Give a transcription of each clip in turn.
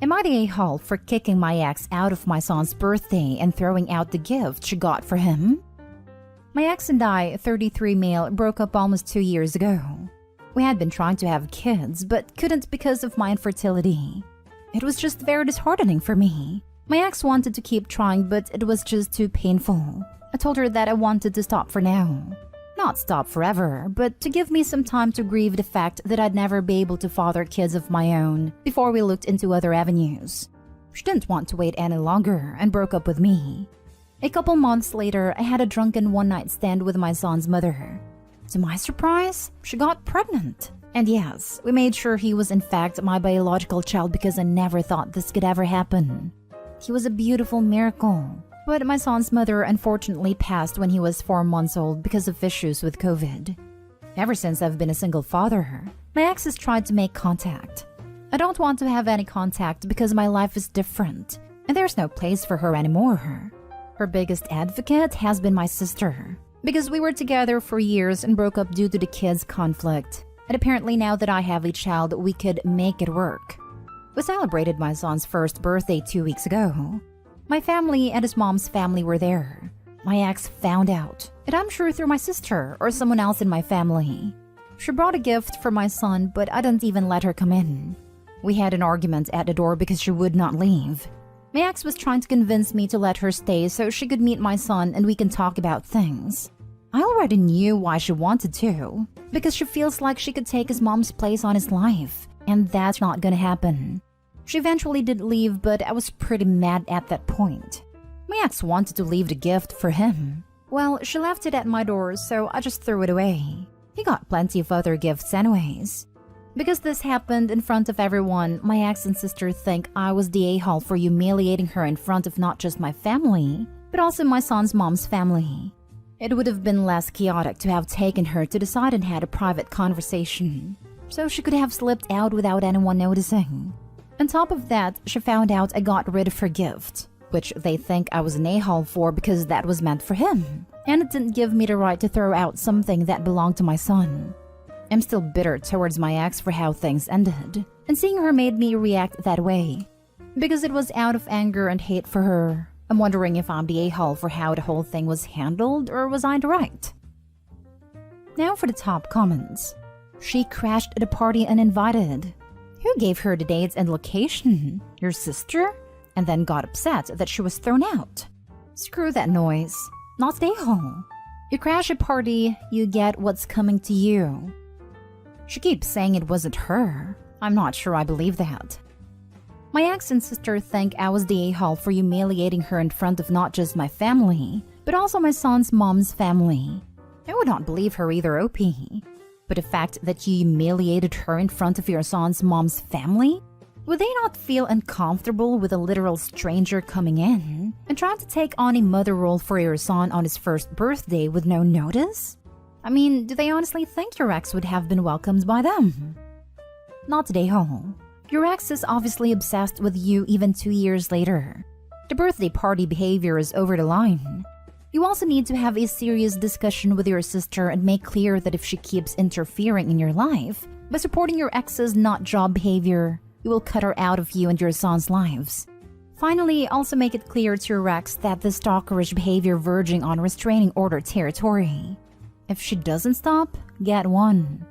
Am I the a-hole for kicking my ex out of my son's birthday and throwing out the gift she got for him? My ex and I, 33 male, broke up almost 2 years ago. We had been trying to have kids, but couldn't because of my infertility. It was just very disheartening for me. My ex wanted to keep trying, but it was just too painful. I told her that I wanted to stop for now. Not stop forever, but to give me some time to grieve the fact that I'd never be able to father kids of my own before we looked into other avenues. She didn't want to wait any longer and broke up with me. A couple months later, I had a drunken one-night stand with my son's mother. To my surprise, she got pregnant. And yes, we made sure he was in fact my biological child because I never thought this could ever happen. He was a beautiful miracle. But my son's mother unfortunately passed when he was 4 months old because of issues with COVID. Ever since I've been a single father, my ex has tried to make contact. I don't want to have any contact because my life is different, and there's no place for her anymore. Her biggest advocate has been my sister, because we were together for years and broke up due to the kids' conflict. And apparently now that I have a child, we could make it work. We celebrated my son's first birthday 2 weeks ago. My family and his mom's family were there. My ex found out, and I'm sure through my sister or someone else in my family. She brought a gift for my son, but I didn't even let her come in. We had an argument at the door because she would not leave. My ex was trying to convince me to let her stay so she could meet my son and we can talk about things. I already knew why she wanted to, because she feels like she could take his mom's place on his life, and that's not gonna happen. She eventually did leave, but I was pretty mad at that point. My ex wanted to leave the gift for him. Well, she left it at my door, so I just threw it away. He got plenty of other gifts anyways. Because this happened in front of everyone, my ex and sister think I was the a-hole for humiliating her in front of not just my family, but also my son's mom's family. It would have been less chaotic to have taken her to the side and had a private conversation, so she could have slipped out without anyone noticing. On top of that, she found out I got rid of her gift, which they think I was an a-hole for because that was meant for him, and it didn't give me the right to throw out something that belonged to my son. I'm still bitter towards my ex for how things ended, and seeing her made me react that way. Because it was out of anger and hate for her, I'm wondering if I'm the a-hole for how the whole thing was handled, or was I the right? Now for the top comments. She crashed at a party uninvited. Who gave her the dates and location? Your sister? And then got upset that she was thrown out. Screw that noise. Not the a-hole. You crash a party, you get what's coming to you. She keeps saying it wasn't her. I'm not sure I believe that. My ex and sister think I was the a-hole for humiliating her in front of not just my family, but also my son's mom's family. I would not believe her either, OP. But the fact that you humiliated her in front of your son's mom's family? Would they not feel uncomfortable with a literal stranger coming in and trying to take on a mother role for your son on his first birthday with no notice? I mean, do they honestly think your ex would have been welcomed by them? Not the a-hole. Your ex is obviously obsessed with you even 2 years later. The birthday party behavior is over the line. You also need to have a serious discussion with your sister and make clear that if she keeps interfering in your life by supporting your ex's not job behavior, you will cut her out of you and your son's lives. Finally, also make it clear to your ex that the stalkerish behavior verging on restraining order territory. If she doesn't stop, get one.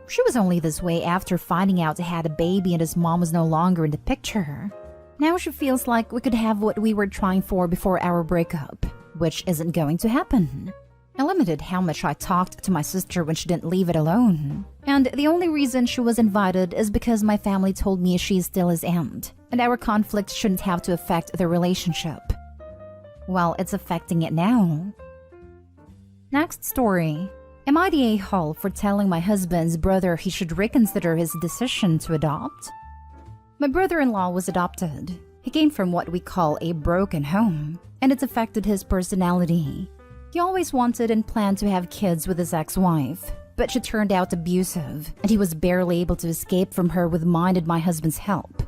She was only this way after finding out I had a baby and his mom was no longer in the picture. Now she feels like we could have what we were trying for before our breakup, which isn't going to happen. I limited how much I talked to my sister when she didn't leave it alone. And the only reason she was invited is because my family told me she's still his aunt, and our conflict shouldn't have to affect the relationship. Well, it's affecting it now. Next story. Am I the a-hole for telling my husband's brother he should reconsider his decision to adopt? My brother-in-law was adopted. He came from what we call a broken home, and it's affected his personality. He always wanted and planned to have kids with his ex-wife, but she turned out abusive, and he was barely able to escape from her with mine and my husband's help.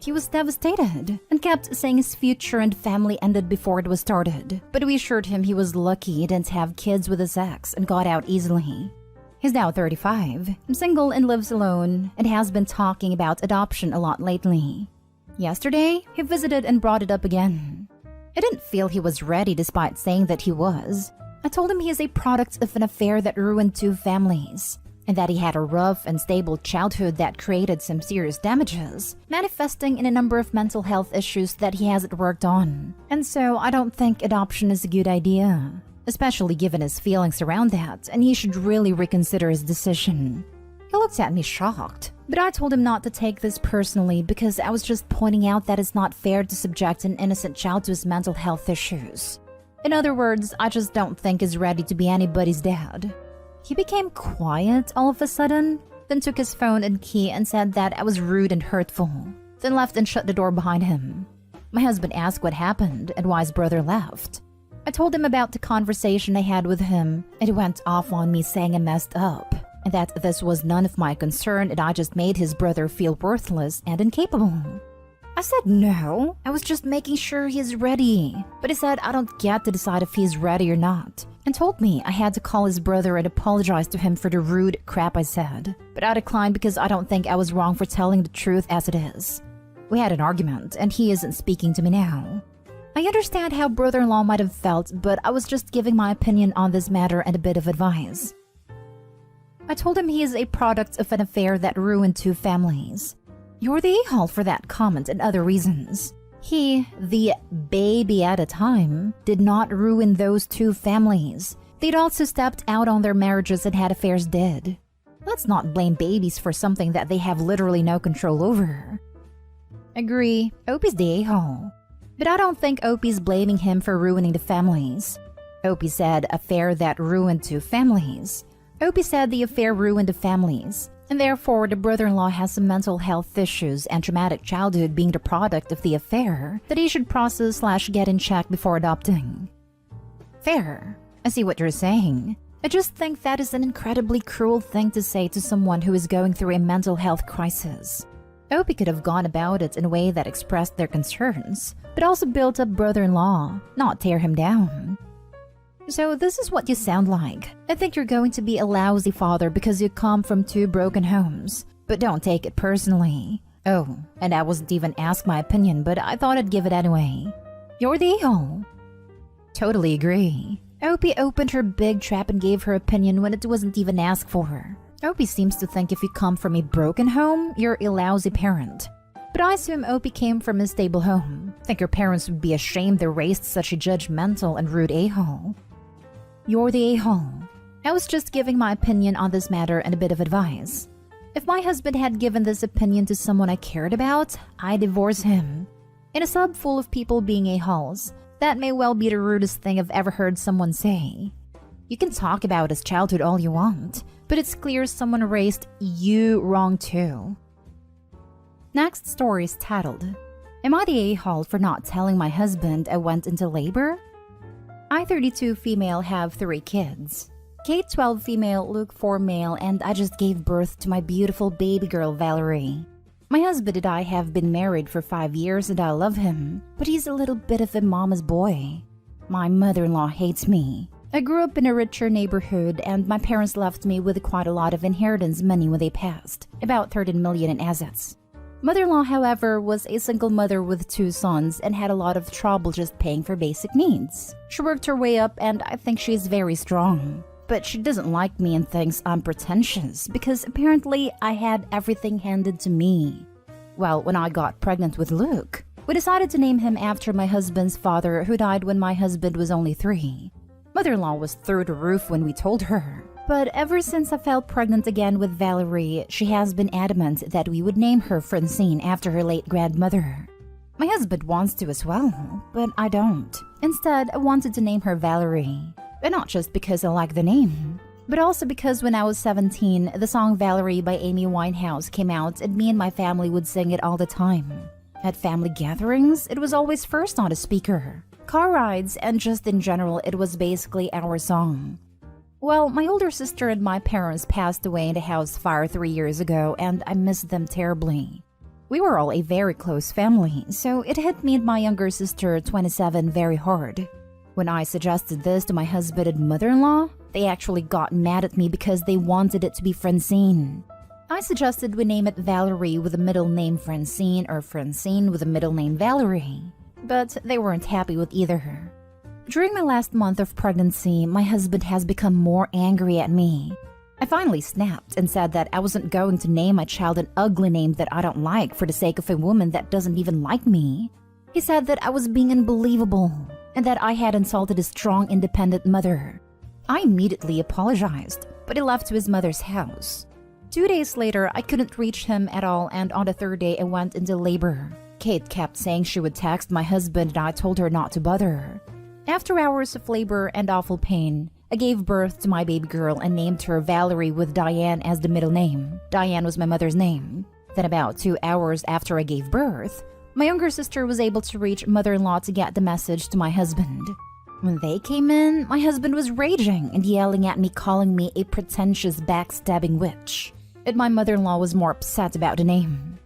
He was devastated and kept saying his future and family ended before it was started, but we assured him he was lucky he didn't have kids with his ex and got out easily. He's now 35, single and lives alone, and has been talking about adoption a lot lately. Yesterday, he visited and brought it up again. I didn't feel he was ready despite saying that he was. I told him he is a product of an affair that ruined 2 families, and that he had a rough and stable childhood that created some serious damages, manifesting in a number of mental health issues that he hasn't worked on. And so I don't think adoption is a good idea, especially given his feelings around that, and he should really reconsider his decision. He looked at me shocked, but I told him not to take this personally because I was just pointing out that it's not fair to subject an innocent child to his mental health issues. In other words, I just don't think he's ready to be anybody's dad. He became quiet all of a sudden, then took his phone and key and said that I was rude and hurtful, then left and shut the door behind him. My husband asked what happened and why his brother left. I told him about the conversation I had with him, and he went off on me saying I messed up, and that this was none of my concern and I just made his brother feel worthless and incapable. I said no, I was just making sure he's ready. But he said I don't get to decide if he's ready or not, and told me I had to call his brother and apologize to him for the rude crap I said. But I declined because I don't think I was wrong for telling the truth as it is. We had an argument and he isn't speaking to me now. I understand how brother-in-law might have felt, but I was just giving my opinion on this matter and a bit of advice. I told him he is a product of an affair that ruined 2 families. You're the a-hole for that comment and other reasons. He, the baby at a time, did not ruin those 2 families. They'd also stepped out on their marriages and had affairs did. Let's not blame babies for something that they have literally no control over. Agree, Opie's the a-hole. But I don't think Opie's blaming him for ruining the families. Opie said affair that ruined 2 families. Opie said the affair ruined the families, and therefore the brother-in-law has some mental health issues and traumatic childhood being the product of the affair that he should process/get in check before adopting. Fair. I see what you're saying. I just think that is an incredibly cruel thing to say to someone who is going through a mental health crisis. Opie could have gone about it in a way that expressed their concerns, but also built up brother-in-law, not tear him down. So this is what you sound like. I think you're going to be a lousy father because you come from 2 broken homes. But don't take it personally. Oh, and I wasn't even asked my opinion, but I thought I'd give it anyway. You're the a-hole. Totally agree. Opie opened her big trap and gave her opinion when it wasn't even asked for. Opie seems to think if you come from a broken home, you're a lousy parent. But I assume Opie came from a stable home. Think your parents would be ashamed they raised such a judgmental and rude a-hole. You're the a-hole. I was just giving my opinion on this matter and a bit of advice. If my husband had given this opinion to someone I cared about, I'd divorce him. In a sub full of people being a-holes, that may well be the rudest thing I've ever heard someone say. You can talk about his childhood all you want, but it's clear someone raised you wrong too. Next story is titled, Am I the a-hole for not telling my husband I went into labor? I, 32 female, have 3 kids. Kate, 12 female, Luke, 4 male, and I just gave birth to my beautiful baby girl, Valerie. My husband and I have been married for 5 years and I love him, but he's a little bit of a mama's boy. My mother-in-law hates me. I grew up in a richer neighborhood and my parents left me with quite a lot of inheritance money when they passed, about 13 million in assets. Mother-in-law, however, was a single mother with 2 sons and had a lot of trouble just paying for basic needs. She worked her way up and I think she's very strong. But she doesn't like me and thinks I'm pretentious because apparently I had everything handed to me. Well, when I got pregnant with Luke, we decided to name him after my husband's father who died when my husband was only 3. Mother-in-law was through the roof when we told her. But ever since I fell pregnant again with Valerie, she has been adamant that we would name her Francine after her late grandmother. My husband wants to as well, but I don't. Instead, I wanted to name her Valerie. And not just because I like the name, but also because when I was 17, the song Valerie by Amy Winehouse came out and me and my family would sing it all the time. At family gatherings, it was always first on a speaker. Car rides, and just in general, it was basically our song. Well, my older sister and my parents passed away in a house fire 3 years ago, and I miss them terribly. We were all a very close family, so it hit me and my younger sister, 27, very hard. When I suggested this to my husband and mother-in-law, they actually got mad at me because they wanted it to be Francine. I suggested we name it Valerie with a middle name Francine or Francine with a middle name Valerie, but they weren't happy with either. During my last month of pregnancy, my husband has become more angry at me. I finally snapped and said that I wasn't going to name my child an ugly name that I don't like for the sake of a woman that doesn't even like me. He said that I was being unbelievable and that I had insulted a strong, independent mother. I immediately apologized, but he left to his mother's house. 2 days later, I couldn't reach him at all, and on the third day, I went into labor. Kate kept saying she would text my husband, and I told her not to bother her. After hours of labor and awful pain, I gave birth to my baby girl and named her Valerie with Diane as the middle name. Diane was my mother's name. Then about 2 hours after I gave birth, my younger sister was able to reach mother-in-law to get the message to my husband. When they came in, my husband was raging and yelling at me, calling me a pretentious backstabbing witch. And my mother-in-law was more upset about the name.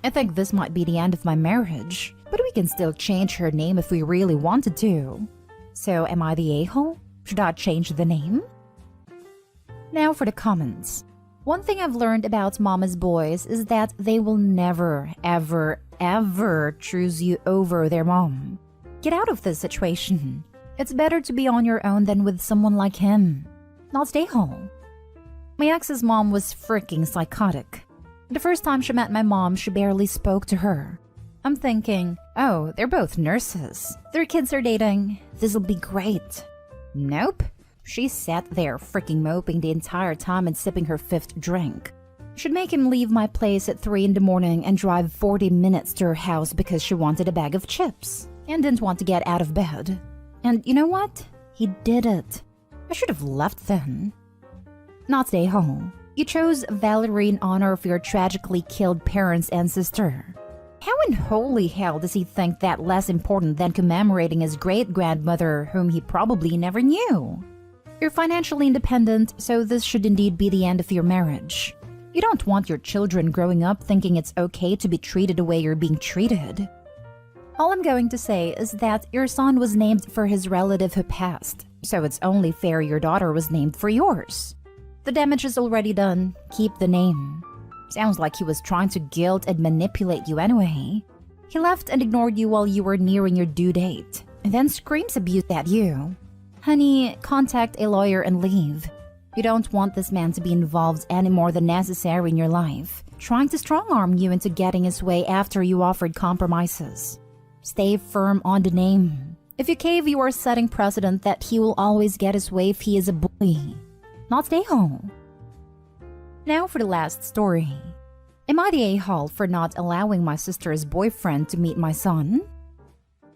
I think this might be the end of my marriage, but we can still change her name if we really wanted to. So am I the a-hole? Should I change the name? Now for the comments. One thing I've learned about mama's boys is that they will never, ever, ever choose you over their mom. Get out of this situation. It's better to be on your own than with someone like him. Not stay home. My ex's mom was freaking psychotic. The first time she met my mom, she barely spoke to her. I'm thinking, oh, they're both nurses. Their kids are dating. This'll be great. Nope. She sat there freaking moping the entire time and sipping her 5th drink. She'd make him leave my place at 3 in the morning and drive 40 minutes to her house because she wanted a bag of chips and didn't want to get out of bed. And you know what? He did it. I should have left then. Not stay home. You chose Valerie in honor of your tragically killed parents and sister. How in holy hell does he think that less important than commemorating his great-grandmother whom he probably never knew? You're financially independent, so this should indeed be the end of your marriage. You don't want your children growing up thinking it's okay to be treated the way you're being treated. All I'm going to say is that your son was named for his relative who passed, so it's only fair your daughter was named for yours. The damage is already done. Keep the name. Sounds like he was trying to guilt and manipulate you anyway. He left and ignored you while you were nearing your due date, and then screams abuse at you. Honey, contact a lawyer and leave. You don't want this man to be involved any more than necessary in your life, trying to strong-arm you into getting his way after you offered compromises. Stay firm on the name. If you cave, you are setting precedent that he will always get his way if he is a bully. Not stay home. Now for the last story. Am I the a-hole for not allowing my sister's boyfriend to meet my son?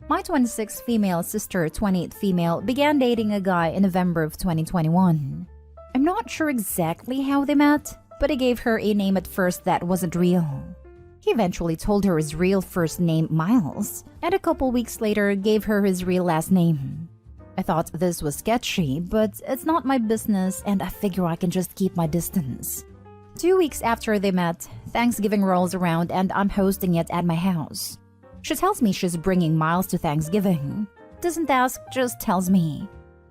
My 26 female sister, 28 female, began dating a guy in November of 2021. I'm not sure exactly how they met, but he gave her a name at first that wasn't real. He eventually told her his real first name, Miles, and a couple weeks later gave her his real last name. I thought this was sketchy, but it's not my business and I figure I can just keep my distance. 2 weeks after they met, Thanksgiving rolls around and I'm hosting it at my house. She tells me she's bringing Miles to Thanksgiving. Doesn't ask, just tells me.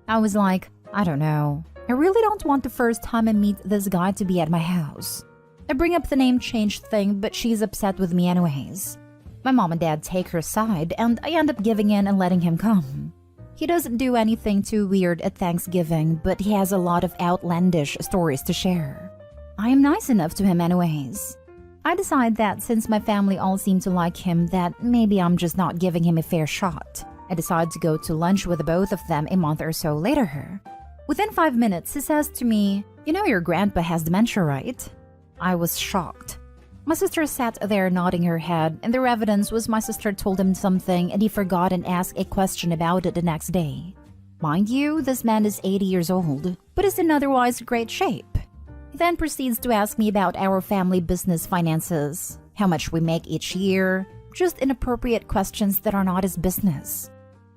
I was like, I don't know. I really don't want the first time I meet this guy to be at my house. I bring up the name change thing, but she's upset with me anyways. My mom and dad take her side and I end up giving in and letting him come. He doesn't do anything too weird at Thanksgiving, but he has a lot of outlandish stories to share. I am nice enough to him anyways. I decide that since my family all seem to like him, that maybe I'm just not giving him a fair shot. I decide to go to lunch with the both of them a month or so later. Within 5 minutes, he says to me, "You know your grandpa has dementia, right?" I was shocked. My sister sat there nodding her head, and their evidence was my sister told him something and he forgot and asked a question about it the next day. Mind you, this man is 80 years old, but is in otherwise great shape. He then proceeds to ask me about our family business finances, how much we make each year, just inappropriate questions that are not his business.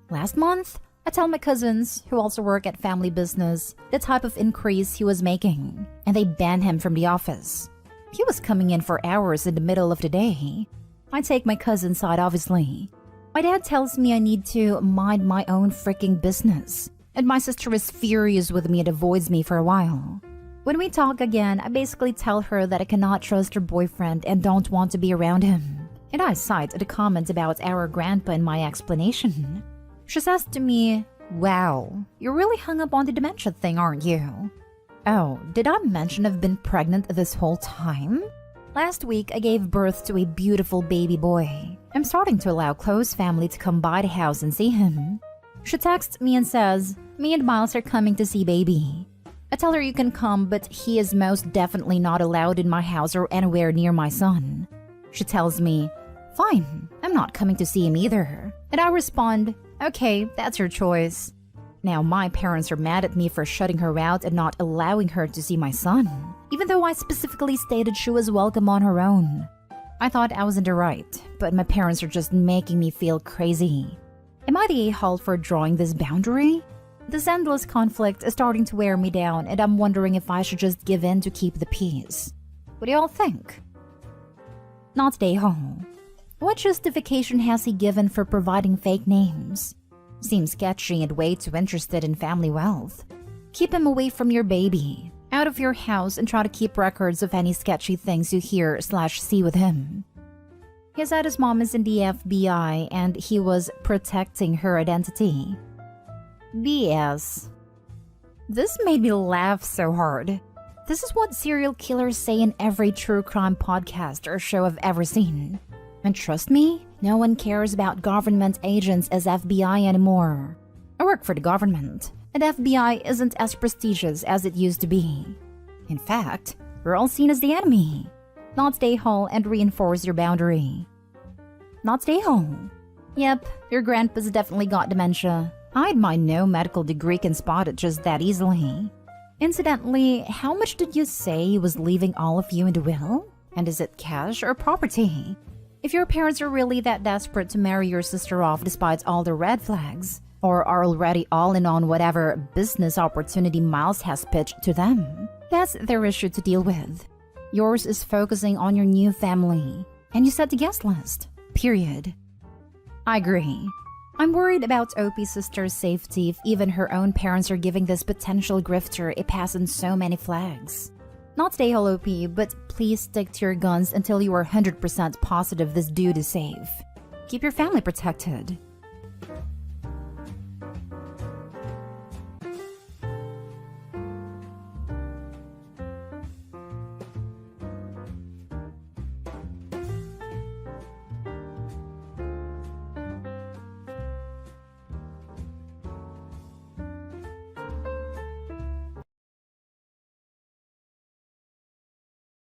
Last month, I tell my cousins, who also work at family business, the type of increase he was making, and they ban him from the office. He was coming in for hours in the middle of the day. I take my cousin's side, obviously. My dad tells me I need to mind my own freaking business, and my sister is furious with me and avoids me for a while. When we talk again, I basically tell her that I cannot trust her boyfriend and don't want to be around him. And I cite the comment about our grandpa in my explanation. She says to me, "Wow, you're really hung up on the dementia thing, aren't you?" Oh, did I mention I've been pregnant this whole time? Last week, I gave birth to a beautiful baby boy. I'm starting to allow close family to come by the house and see him. She texts me and says, "Me and Miles are coming to see baby." I tell her you can come, but he is most definitely not allowed in my house or anywhere near my son. She tells me, "Fine, I'm not coming to see him either." And I respond, "Okay, that's your choice." Now my parents are mad at me for shutting her out and not allowing her to see my son, even though I specifically stated she was welcome on her own. I thought I was in the right, but my parents are just making me feel crazy. Am I the a-hole for drawing this boundary? This endless conflict is starting to wear me down, and I'm wondering if I should just give in to keep the peace. What do y'all think? Not the a-hole. What justification has he given for providing fake names? Seems sketchy and way too interested in family wealth. Keep him away from your baby, out of your house, and try to keep records of any sketchy things you hear/see with him. He said his mom is in the FBI and he was protecting her identity. BS. This made me laugh so hard. This is what serial killers say in every true crime podcast or show I've ever seen. And trust me, no one cares about government agents as FBI anymore. I work for the government, and FBI isn't as prestigious as it used to be. In fact, we're all seen as the enemy. Not stay home and reinforce your boundary. Not stay home. Yep, your grandpa's definitely got dementia. I'd mind no medical degree can spot it just that easily. Incidentally, how much did you say he was leaving all of you in the will? And is it cash or property? If your parents are really that desperate to marry your sister off despite all the red flags, or are already all in on whatever business opportunity Miles has pitched to them, that's their issue to deal with. Yours is focusing on your new family, and you set the guest list. Period. I agree. I'm worried about OP's sister's safety if even her own parents are giving this potential grifter a pass on so many flags. Not stay whole OP, but please stick to your guns until you are 100% positive this dude is safe. Keep your family protected.